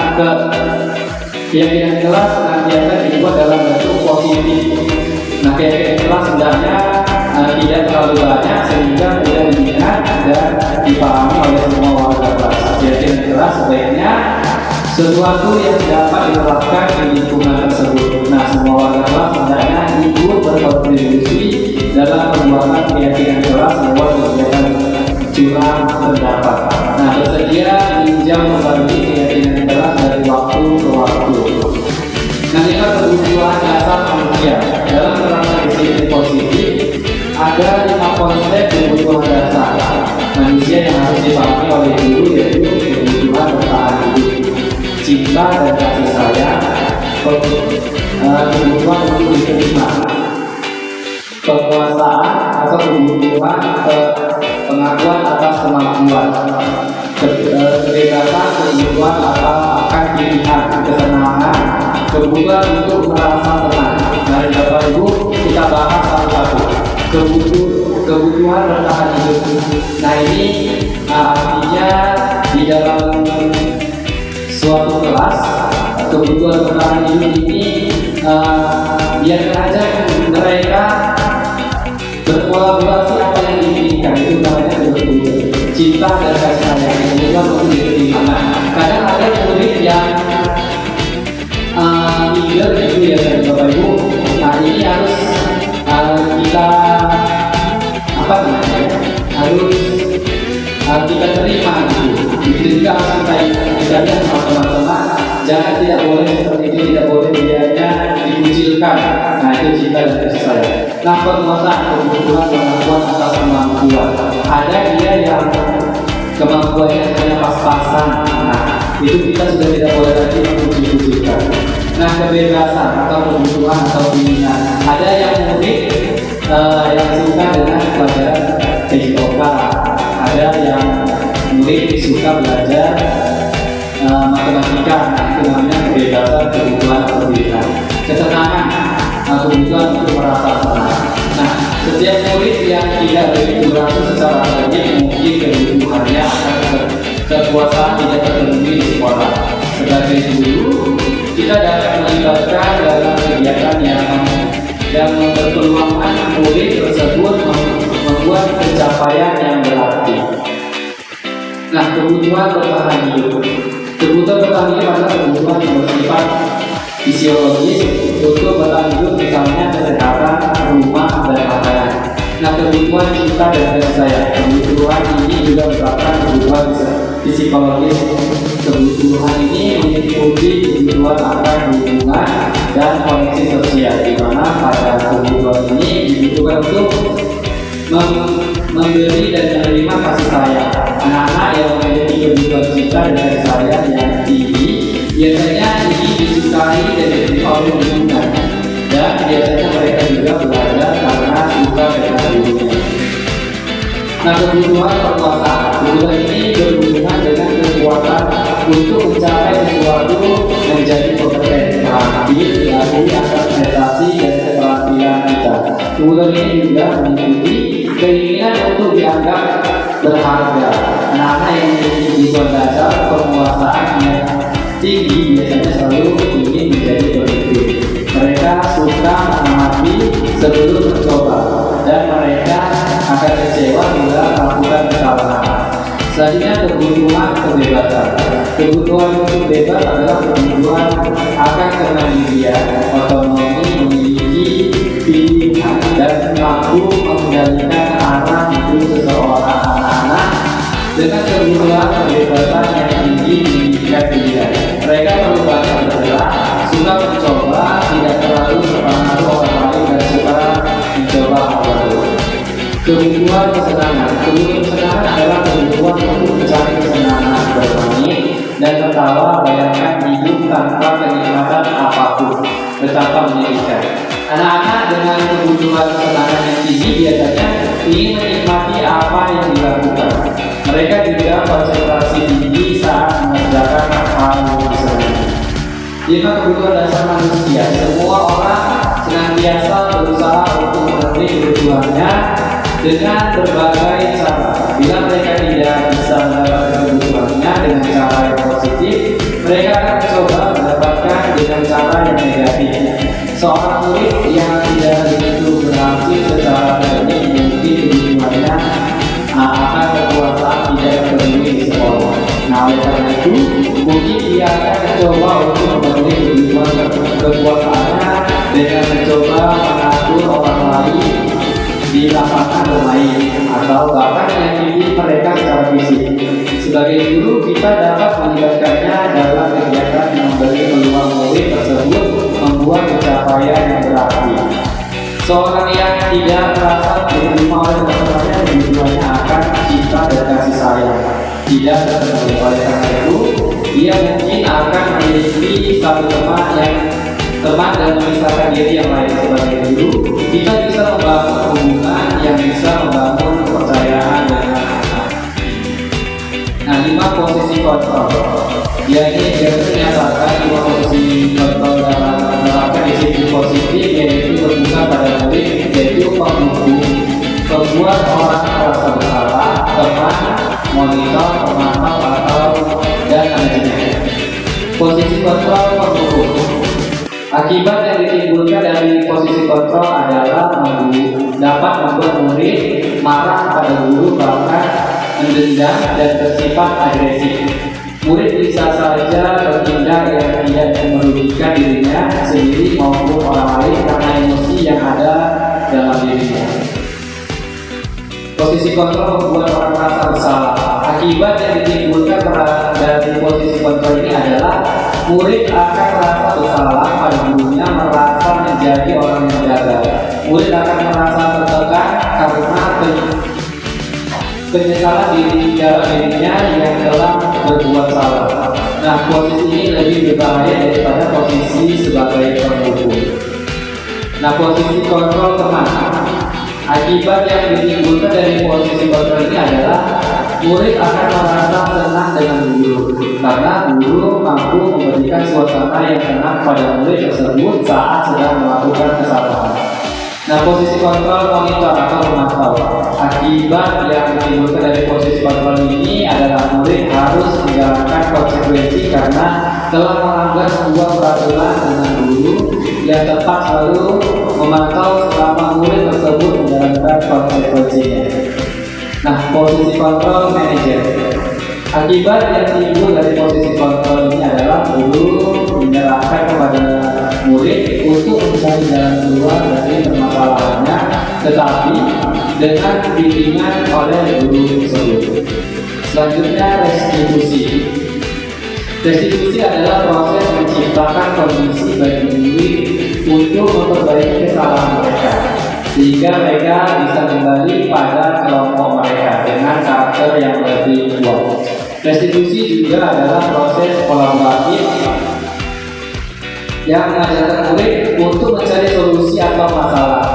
keyakinan kelas senantiasa dibuat dalam bentuk positif. Nah keyakinan kelas sebenarnya tidak terlalu banyak sehingga mudah dilihat dan dipahami oleh semua warga kelas. Keyakinan kelas sebaiknya sesuatu yang dapat diterapkan di lingkungan tersebut. Nah semua warga kelas sebenarnya ikut berkontribusi dalam pembuatan keyakinan kelas lewat kegiatan curang pendapat. Nah bersedia meninjau kembali keyakinan kelas dari waktu ke waktu. Nah ini kebutuhan dasar manusia dalam kerangka disiplin positif. Ada 5 konsep kebutuhan dasar manusia yang harus dipahami oleh guru, yaitu kebutuhan bertahan hidup, cinta dan kasih sayang, kebutuhan untuk diterima, kekuasaan atau kebutuhan pengakuan atas kemampuan, kebebasan, kebutuhan akan pilihan, kesenangan, kebutuhan untuk merasa senang. Dari Bapak Ibu kita bahas satu-satu. Kebutuhan bertahan hidup. Nah ini artinya di dalam suatu kelas kebutuhan bertahan hidup ini biarkan aja mereka berkolaborasi apa yang diinginkan. Itu namanya kebutuhan cinta dan kasih sayang, kebutuhan untuk diterima. Kadang ada murid yang leader itu ya Bapak Ibu. Nah ini harus kita harus kita terima gitu. Begitu juga harus kita lihat sama teman-teman, jangan tidak boleh seperti itu, tidak boleh dianya dikucilkan. Nah itu cinta dan kasih sayang. Nah penguasaan kebutuhan kemampuan atas kemampuan. Ada dia yang kemampuannya hanya pas-pasan. Nah itu kita sudah tidak boleh lagi mengucil-kucilkan. Nah kebebasan atau kebutuhan atau pilihan. Ada yang murid yang suka dengan pelajaran TIK, ada yang murid suka belajar matematika. Nah itu namanya kebebasan, kebutuhan, pilihan. Kesenangan, kebutuhan untuk merasa senang. Nah setiap murid yang tidak begitu langsung secara akademik mungkin kebutuhannya akan kekuasaan tidak terpenuhi di sekolah. Sebagai guru kita dapat melibatkan dalam kegiatan yang berpeluangkan murid tersebut membuat pencapaian yang berarti. Nah, kebutuhan bertahan hidup. Kebutuhan bertahan hidup adalah kebutuhan yang bersifat fisiologis untuk bertahan hidup, misalnya kesehatan, rumah, dan makanan. Nah, kebutuhan cinta dan kasih sayang. Kebutuhan ini juga merupakan kebutuhan psikologis. Kebutuhan ini meliputi kebutuhan akan hubungan dan koneksi sosial, di mana pada kebutuhan ini dibutuhkan untuk memberi dan menerima kasih sayang. Anak-anak yang memiliki kebutuhan cinta dan kasih sayang yang tinggi biasanya ini disukai dan diterima oleh lingkungan, dan biasanya mereka juga belajar karena suka dengan gurunya. Nah kebutuhan penguasaan, kebutuhan ini berhubungan dengan kekuatan untuk mencapai sesuatu menjadi kompeten, terampil, diakui atas prestasi dan keterampilan kita. Kebutuhan ini juga mengikuti keinginan untuk dianggap berharga. Anak-anak yang memiliki kebutuhan dasar penguasaan yang tinggi biasanya selalu ingin menjadi pemimpin. Mereka suka mengamati sebelum mencoba, dan mereka akan kecewa bila melakukan kesalahan. Selanjutnya, kebutuhan kebebasan. Kebutuhan untuk bebas adalah kebutuhan akan kemandirian, otonomi, memiliki pilihan, dan mampu mengendalikan arah hidup seseorang anak-anak. Dengan kebutuhan kebebasan yang tinggi meninggikan pilihan, mereka perlu banyak bergerak, suka mencoba, tidak terlalu terpengaruh orang lain, dan suka mencoba hal baru. Kebutuhan kesenangan. Kebutuhan kesenangan adalah kebutuhan untuk mencari kesenangan, bermain dan tertawa, bayangkan hidup tanpa kenikmatan apapun, betapa menyedihkan. Anak-anak dengan kebutuhan kesenangan yang tinggi biasanya ingin menikmati apa yang dilakukan. Mereka juga konsentrasi tinggi saat mengerjakan hal yang disenangi. 5 kebutuhan dasar manusia. Semua orang senantiasa berusaha untuk memenuhi kebutuhannya dengan berbagai cara. Bila mereka tidak bisa mendapatkan kebutuhannya dengan cara yang positif, mereka akan mencoba mendapatkan dengan cara yang negatif. Seorang murid yang tidak begitu berhasil secara teknik mungkin kebutuhannya akan berkuasa tidak terpenuhi di sekolah. Nah, oleh karena itu, mungkin dia akan mencoba untuk memenuhi kebutuhan kekuasaannya dengan mencoba mengatur orang lain di lapangan bermain atau bahkan menyakiti mereka secara fisik. Sebagai guru, kita dapat melibatkannya dalam kegiatan yang memberi peluang murid tersebut membuat pencapaian yang berarti. Seorang yang tidak merasa diterima oleh teman-temannya, kebutuhannya akan cinta dan kasih sayang tidak terpenuhi. Oleh karena itu, dia mungkin akan memiliki satu teman dan memisahkan diri yang lain. Sebagai guru, kita bisa membangun hubungan yang bisa membangun kepercayaan dengan anak-anak. Nah, 5 posisi kontrol. Ini biasanya menyatakan 5 posisi kontrol dalam menerapkan disiplin positif, yaitu berpusat pada murid, yaitu penghukum, membuat orang merasa bersalah, teman, monitor, pemantau, atau dan lainnya. Posisi kontrol penghukum. Akibat yang ditimbulkan dari posisi kontrol adalah dapat membuat murid marah pada guru, bahkan mendendam dan bersifat agresif. Murid bisa saja bertindak yang tidak merugikan dirinya sendiri maupun orang lain karena emosi yang ada dalam dirinya. Posisi kontrol membuat orang merasa bersalah. Akibat yang ditimbulkan dari posisi kontrol ini adalah murid akan merasa bersalah pada gurunya, merasa menjadi orang yang gagal. Murid akan merasa tertekan karena penyesalan dalam dirinya yang telah berbuat salah. Nah, posisi ini lebih berbahaya daripada posisi sebagai penghukum. Nah, posisi kontrol teman. Akibat yang ditimbulkan dari posisi kontrol ini adalah murid akan merasa senang dengan guru karena guru mampu memberikan suasana yang tenang pada murid tersebut saat sedang melakukan kesalahan. Nah, posisi kontrol monitor atau memantau. Akibat yang ditimbulkan dari posisi kontrol ini adalah murid harus menjalankan konsekuensi karena telah melanggar sebuah peraturan dengan guru yang tepat, selalu memantau selama murid tersebut menjalankan konsekuensinya. Nah, posisi kontrol manajer. Akibat yang timbul dari posisi kontrol ini adalah guru menyerahkan kepada murid untuk mencari jalan keluar dari permasalahannya, tetapi dengan bimbingan oleh guru tersebut. Selanjutnya, restitusi. Restitusi adalah proses menciptakan kondisi bagi murid untuk memperbaiki kesalahan mereka, sehingga mereka bisa kembali pada kelompok mereka dengan karakter yang lebih kuat. Restitusi juga adalah proses kolaboratif yang mengajarkan murid untuk mencari solusi atau masalah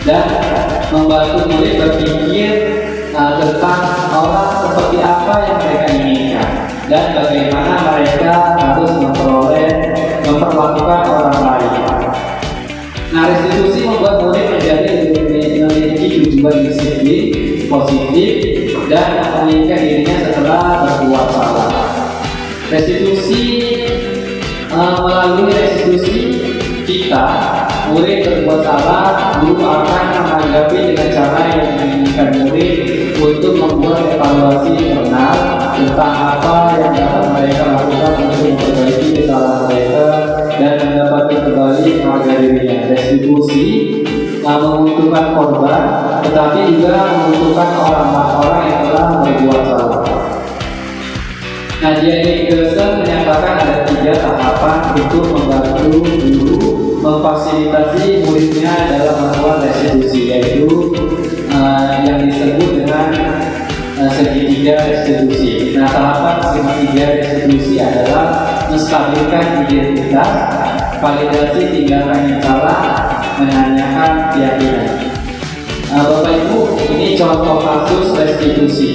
dan membantu murid berpikir tentang orang seperti apa yang mereka inginkan dan bagaimana mereka harus memperlakukan orang lain. Nah, restitusi membuat murid memiliki tujuan disiplin positif dan memulihkan dirinya setelah berbuat salah. Restitusi melalui restitusi kita murid berbuat salah, guru akan menanggapi dengan cara yang menginginkan murid untuk membuat evaluasi internal tentang apa yang dapat mereka lakukan untuk memperbaiki kesalahan mereka dan mendapatkan kembali harga dirinya. Restitusi menguntungkan korban, tetapi juga menguntungkan orang-orang yang telah berbuat salah. Nadia Nicholson menyatakan ada 3 tahapan untuk membantu guru memfasilitasi muridnya dalam melakukan restitusi, yaitu yang disebut dengan segitiga restitusi. Nah, tahapan segitiga restitusi adalah menstabilkan identitas, validasi tindakan yang salah, menanyakan keyakinan. Bapak Ibu, ini contoh kasus restitusi.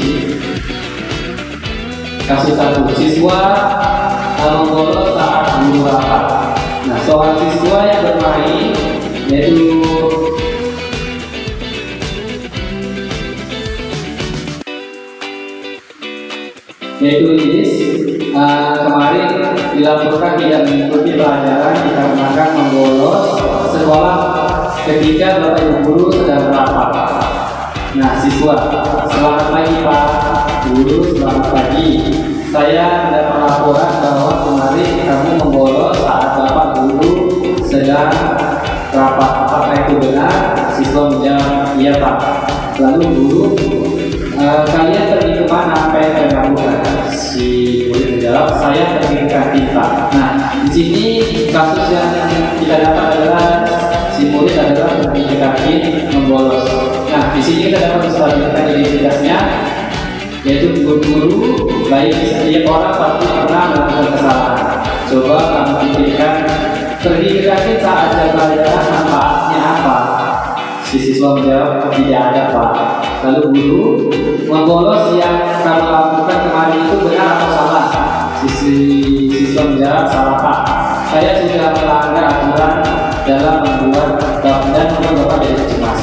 Kasus 1, siswa membolos saat guru rapat. Nah, seorang siswa yang bermain yaitu Lilis kemarin dilaporkan tidak mengikuti pelajaran dikarenakan membolos sekolah ketika Bapak Ibu guru sedang rapat. Nah, siswa, selamat pagi Pak Guru, selamat pagi. Saya mendapat laporan bahwa kemarin kamu membolos saat Bapak Guru sedang rapat. Apakah itu benar? Siswa menjawab, iya Pak. Lalu guru, kalian pergi kemana? Apa yang kalian lakukan? Si murid menjawab, saya pergi ke kantin Pak. Nah, di sini kasus yang kita dapat adalah si murid adalah pergi ke kantin membolos. Nah, di sini kita dapat menstabilkan identitasnya, yaitu guru-guru baik setiap orang pasti pernah melakukan kesalahan. Coba kamu pikirkan, pergi ke kantin saat jam pelajaran manfaatnya apa? Si siswa menjawab, tidak ada Pak. Lalu guru, membolos yang kamu lakukan kemarin itu benar atau salah? Siswa menjawab, salah Pak. Saya sudah melanggar aturan dalam membuat dan membuat Bapak jadi cemas.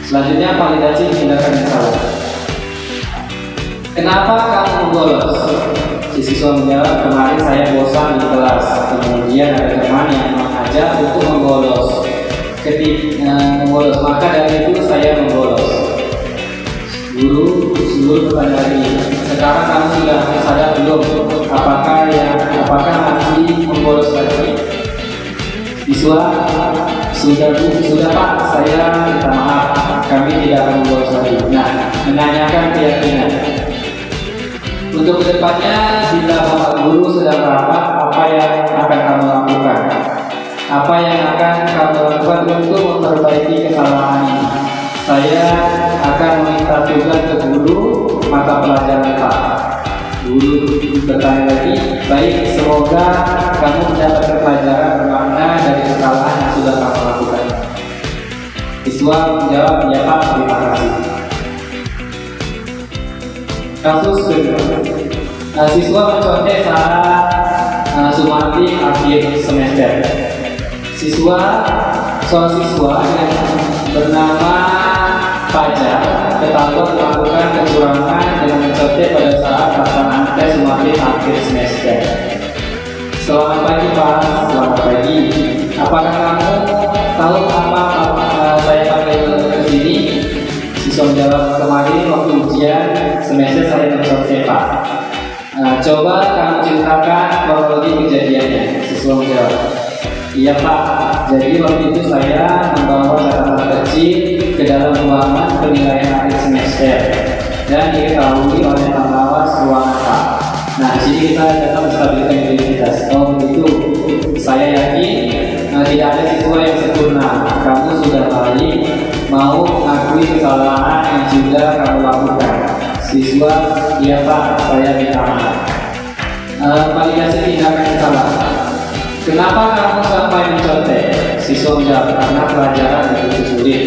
Selanjutnya, validasi tindakan yang salah. Kenapa kamu membolos? Si siswa menjawab, kemarin saya bosan di kelas. Kemudian ada teman yang mengajak untuk membolos. Ketika membolos, maka dari itu saya membolos. Guru bertanya lagi, sekarang kamu sudah sadar belum? Apakah masih membolos lagi? Siswa, sudah Pak, saya minta maaf, kami tidak akan membolos lagi. Nah, menanyakan keyakinan. Untuk kedepannya, bila Bapak Guru sedang rapat, apa yang akan kamu lakukan? Apa yang akan kamu lakukan untuk memperbaiki kesalahan ini? Saya akan meminta tugas ke guru mata pelajaran Pak. Guru bertanya lagi, baik, semoga kamu mendapatkan pelajaran bermakna dari kesalahan yang sudah kamu lakukan. Siswa menjawab, ya Pak, terima kasih. Kasus kedua, siswa mencontek saat sumati akhir semester. Seorang siswa yang bernama Fajar ketahuan melakukan kecurangan dengan mencontek pada saat pelaksanaan tes sumati akhir semester. Selamat pagi Pak, selamat pagi. Apakah kamu tahu apa saya pakai ke sini? Siswa menjawab, kemarin waktu ujian semester saya mencontek Pak. Coba kamu ceritakan kronologi kejadiannya. Siswa menjawab, iya Pak, jadi waktu itu saya membawa catatan kecil ke dalam ruangan penilaian akhir semester dan diketahui oleh pengawas ruangan Pak. Nah, di sini kita dapat menstabilkan identitas. Oh begitu, saya yakin tidak ada siswa yang sempurna. Kamu sudah balik, mau mengakui kesalahan yang sudah kamu lakukan. Siswa, iya Pak, saya minta maaf. Validasi tindakan yang salah. Kenapa kamu sampai mencontek? Siswa menjawab, karena pelajaran begitu sulit.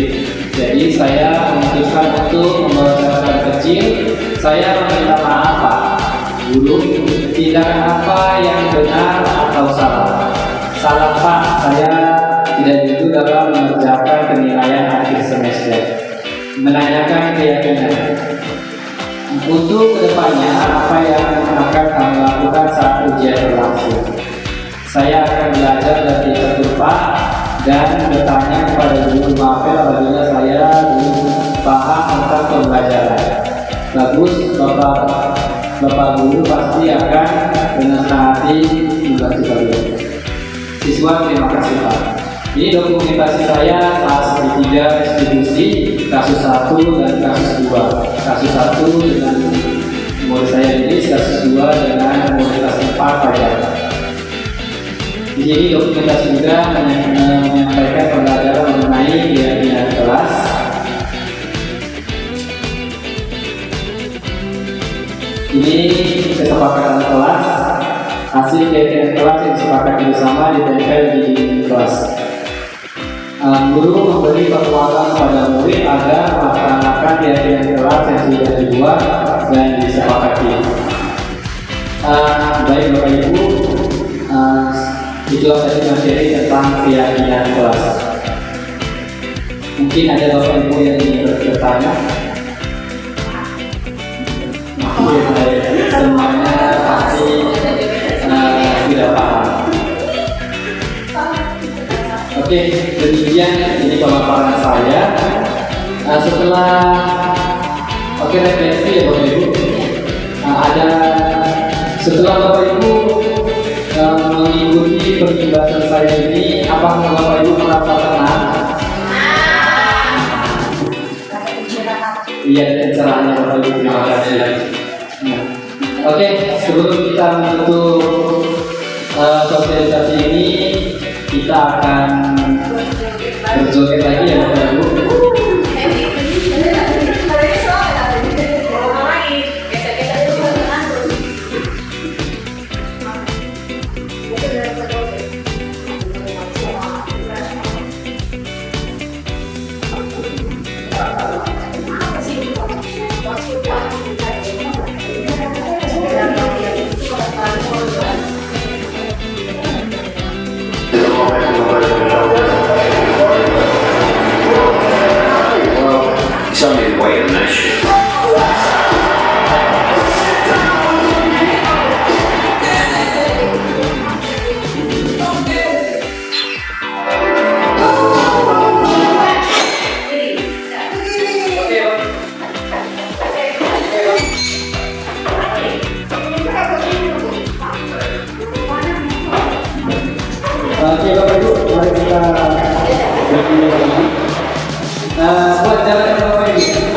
Jadi saya memutuskan untuk membawa catatan kecil. Saya meminta maaf Pak. Guru, tindakan apa yang benar atau salah? Salah Pak, saya tidak jujur dalam mengerjakan penilaian akhir semester. Menanyakan keyakinan. Untuk kedepannya, apa yang akan kamu lakukan saat ujian berlangsung? Saya akan belajar lebih tertutup Pak, dan bertanya kepada guru mapel apabila saya belum paham tentang pembelajaran. Bagus, Bapak Guru pasti akan dengan senang hati membantu kalian. Siswa, terima kasih Pak. Ini dokumentasi saya saat segitiga restitusi kasus 1 dan kasus 2. Kasus 1 dengan murid saya ini, kasus 2 dengan murid kelas 4 pajak. Di sini dokumentasi juga menyampaikan pembelajaran mengenai keyakinan kelas. Ini kesepakatan kelas, hasil keyakinan kelas yang disepakati bersama ditempel di kelas. Guru memberi penguatan kepada murid agar melaksanakan keyakinan kelas yang sudah dibuat dan disepakati. Baik Bapak Ibu, itulah tadi materi tentang keyakinan kelas. Mungkin ada Bapak Ibu yang ingin bertanya. Semuanya pasti sudah paham. Oke, demikian ini pemaparan saya. Setelah refleksi ya Bapak Ibu, setelah Bapak Ibu mengikuti penjelasan saya ini, apakah Bapak Ibu merasa tenang? Iya, pencerahannya Bapak Ibu, terima kasih. Oke, sebelum kita menutup sosialisasi ini, kita akan berjoget lagi ya Bapak Ibu. Somebody wait on that shit. Oke Bapak Ibu, mari kita berdiri lagi. Buat jalan Bapak Ibu.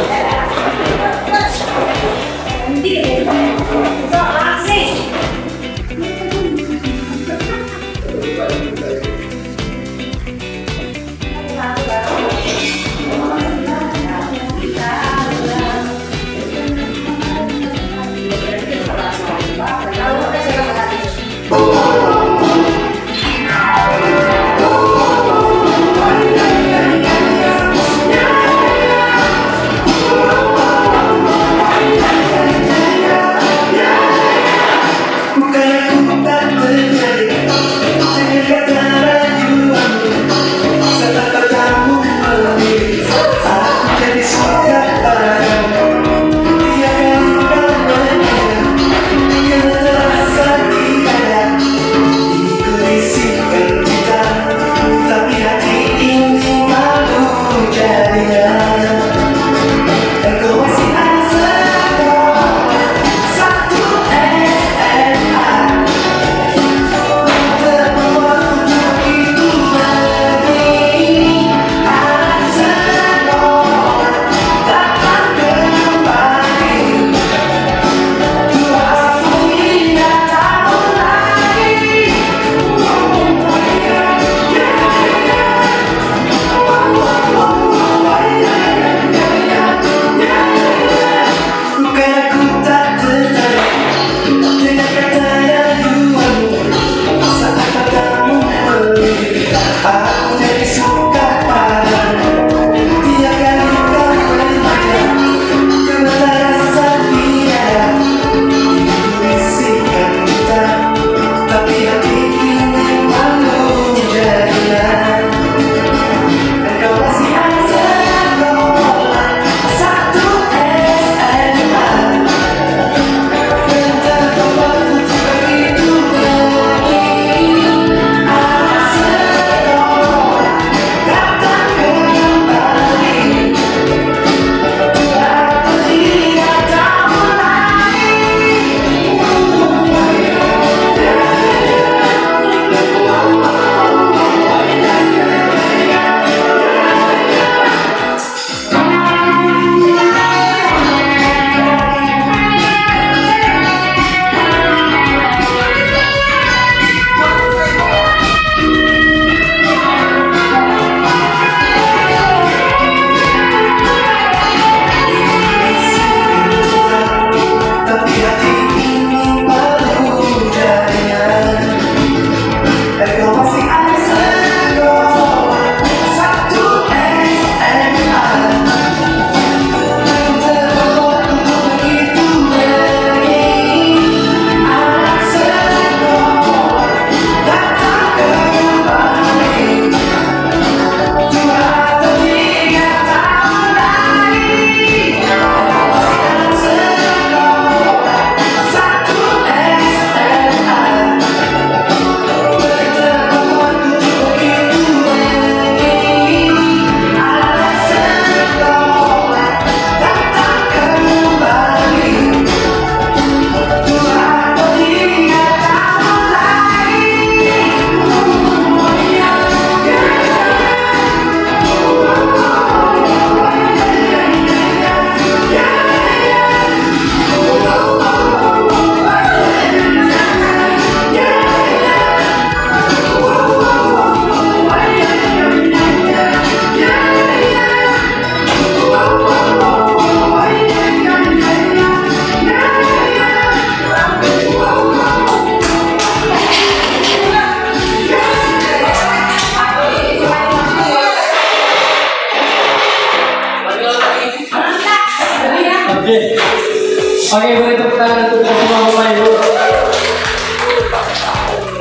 Oke, boleh tepuk tangan untuk semua Bapak Ibu.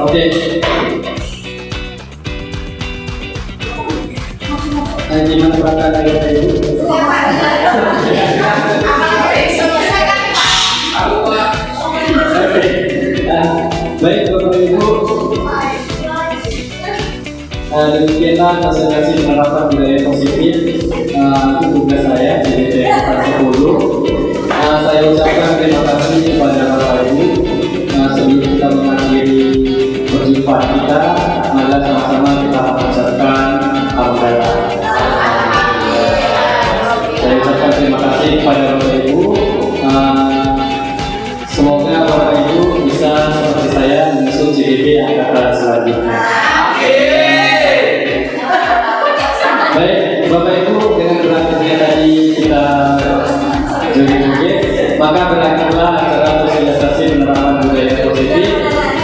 Oke. Gimana perasaan dari Bapak Ibu? Baik Bapak Ibu, demikianlah presentasi penerapan budaya positif tugas saya di DPR 10. Saya ucapkan terima kasih kepada Bapak Ibu. Sebelum kita mengakhiri perjumpaan kita, mari sama-sama kita mengucapkan alhamdulillah. Saya ucapkan terima kasih kepada Bapak Ibu. Semoga Bapak Ibu bisa seperti saya mengusung GDP angkatan selanjutnya. Baik, Bapak Ibu, dengan berakhirnya tadi kita joget-joget, maka berakhirlah acara sosialisasi penerapan budaya positif.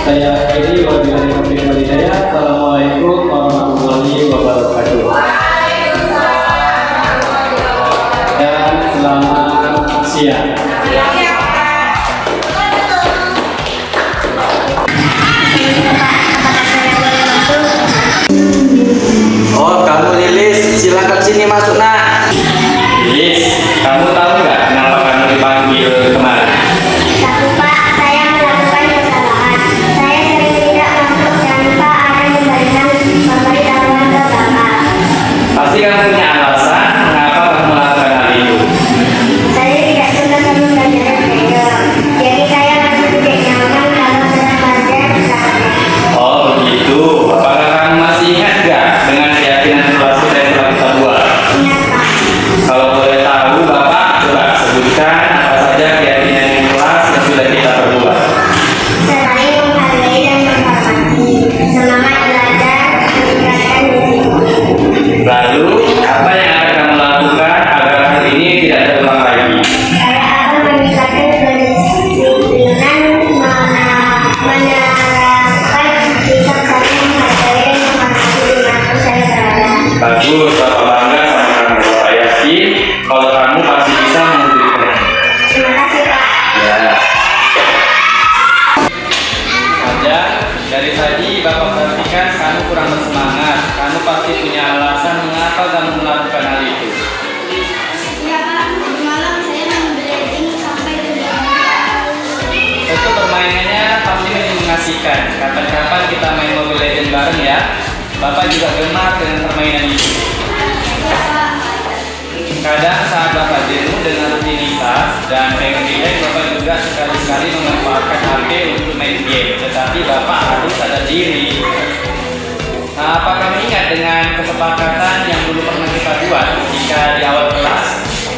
Saya akhiri wabillahi taufiq wal hidayah. Assalamualaikum warahmatullahi wabarakatuh. Dan selamat siang. Oh, kamu Lilis, silakan sini masuk nak. Lilis, kamu tahu nggak kenapa kamu dipanggil kemarin? Tapi Pak, saya melakukan kesalahan. Saya sering tidak masuk dan Pak ada memberikan pemberitahuan ke Bapak. Pasti kamu punya alasan mengapa kamu melakukan hal itu. Saya tidak suka sama belajar sepeda. Jadi saya masih tidak nyaman kalau sedang belajar bersama. Oh begitu. Apakah kamu masih ingat nggak dengan keyakinan kelas yang telah kita buat? Ingat Pak, Kalau boleh tahu, Bapak coba sebutkan apa saja keyakinan yang kelas yang sudah kita perbuat. saling menghargai dan menghormati. Semangat belajar, meningkatkan disiplin. Lalu, apa yang akan kamu lakukan agar hal ini tidak terulang lagi? Saya akan meningkatkan kedisiplinan, menerapkan sikap saling menghargai dan menghormati dimanapun saya berada. Bagus, Bapak bangga sama kamu. Bapak yakin kalau kamu pasti bisa mewujudkannya. Terima kasih Pak. Ya. Saja, dari tadi Bapak perhatikan kamu kurang bersemangat. Kamu pasti punya alasan mengapa kamu melakukan hal itu. Ya Pak, malam saya membeli sampai Tentu permainannya pasti mengasihkan. Kapan-kapan kita main Mobile Legends bareng ya. Bapak juga gemar dengan permainan itu. Kadang saat Bapak jenuh dengan rutinitas dan pengen relax, Bapak juga sekali-sekali memanfaatkan HP untuk main game. Tetapi Bapak harus sadar diri. Nah, apa kamu ingat dengan kesepakatan yang dulu pernah kita buat jika di awal kelas?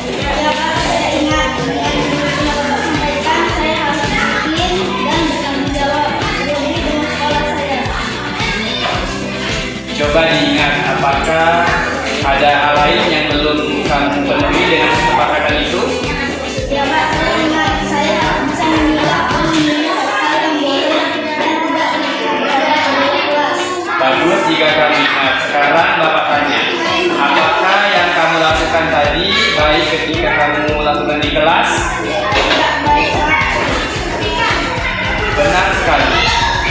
Ya Pak, saya ingat dengan yang Bapak sampaikan saya harus disiplin dan bertanggung jawab lebih dengan sekolah saya. Coba diingat apakah ada hal lain yang belum kamu penuhi dengan kesepakatan itu? Ya Pak, saya ingat saya bisa menolak memilih hal yang boleh dan tidak berada di kelas. Bagus jika kamu ingat. Sekarang Bapak tanya, apakah yang kamu lakukan tadi baik ketika kamu lakukan di kelas? Tidak baik Pak. Benar sekali.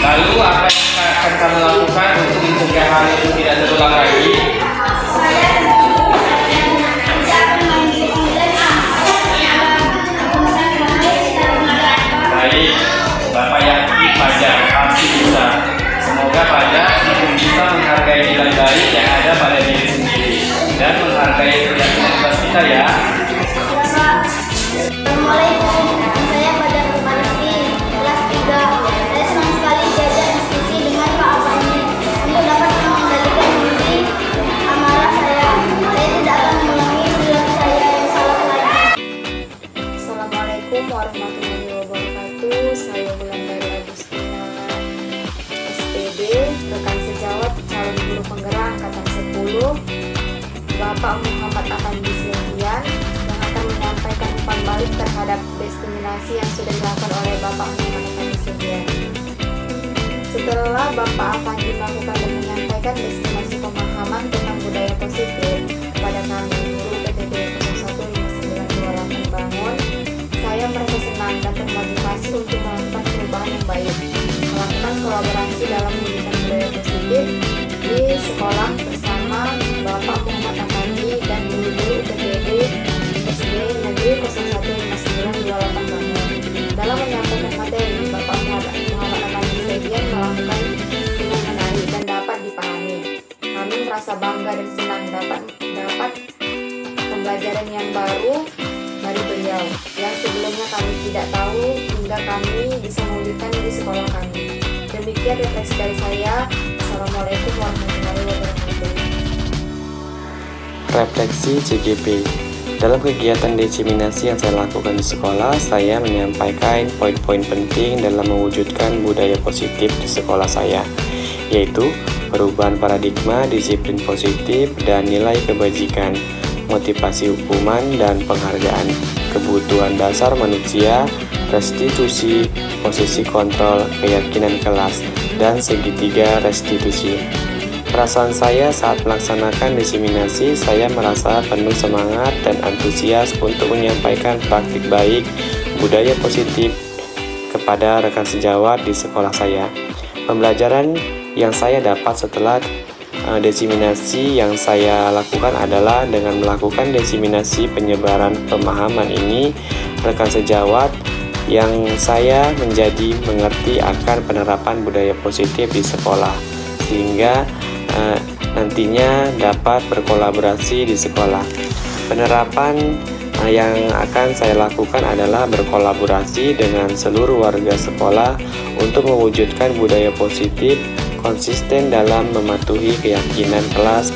Lalu apa yang akan kamu lakukan untuk mencegah hal itu tidak terulang lagi? Saya tidak akan main game online. Baik, Bapak yakin Fajar pasti bisa. Semoga Fajar bisa menghargai nilai baik yang ada pada diri sendiri dan menghargai keyakinan kelas kita ya. Assalamualaikum, saya Fajar Rumanski, kelas 3. Saya senang sekali diajak diskusi dengan Pak Afandi untuk dapat mengendalikan diri amarah saya. Saya tidak akan mengulangi perilaku saya yang salah lagi. Assalamualaikum warahmatullahi wabarakatuh. Saya Wulandari Agustina, SPD, rekan sejawat calon guru penggerak angkatan 10, Bapak Muhammad Afandi Silvian, yang akan menyampaikan umpan balik terhadap diskriminasi yang sudah dilakukan oleh Bapak Muhammad Afandi Silvian. Setelah Bapak Afandi melakukan dan menyampaikan destinasi pemahaman tentang budaya positif pada kami guru PTB 015928 Bangun, sekolah bersama Bapak Muhammad Afandi dan guru-guru PPD SD Negeri 015928 Bangun. Dalam menyampaikan materi, Bapak Muhammad Afandi Sedian melakukan dengan menarik dan dapat dipahami. Kami merasa bangga dan senang dapat pembelajaran yang baru dari beliau yang sebelumnya kami tidak tahu hingga kami bisa mewujudkan di sekolah kami. Demikian refleksi dari saya. Assalamualaikum warahmatullahi wabarakatuh. Refleksi CGP. Dalam kegiatan diseminasi yang saya lakukan di sekolah, saya menyampaikan poin-poin penting dalam mewujudkan budaya positif di sekolah saya, yaitu perubahan paradigma, disiplin positif, dan nilai kebajikan, motivasi hukuman dan penghargaan, kebutuhan dasar manusia, restitusi, posisi kontrol, keyakinan kelas, dan segitiga restitusi. Perasaan saya saat melaksanakan diseminasi, saya merasa penuh semangat dan antusias untuk menyampaikan praktik baik budaya positif kepada rekan sejawat di sekolah saya. Pembelajaran yang saya dapat setelah diseminasi yang saya lakukan adalah dengan melakukan diseminasi penyebaran pemahaman ini, rekan sejawat yang saya menjadi mengerti akan penerapan budaya positif di sekolah, sehingga nantinya dapat berkolaborasi di sekolah. Penerapan yang akan saya lakukan adalah berkolaborasi dengan seluruh warga sekolah untuk mewujudkan budaya positif konsisten dalam mematuhi keyakinan kelas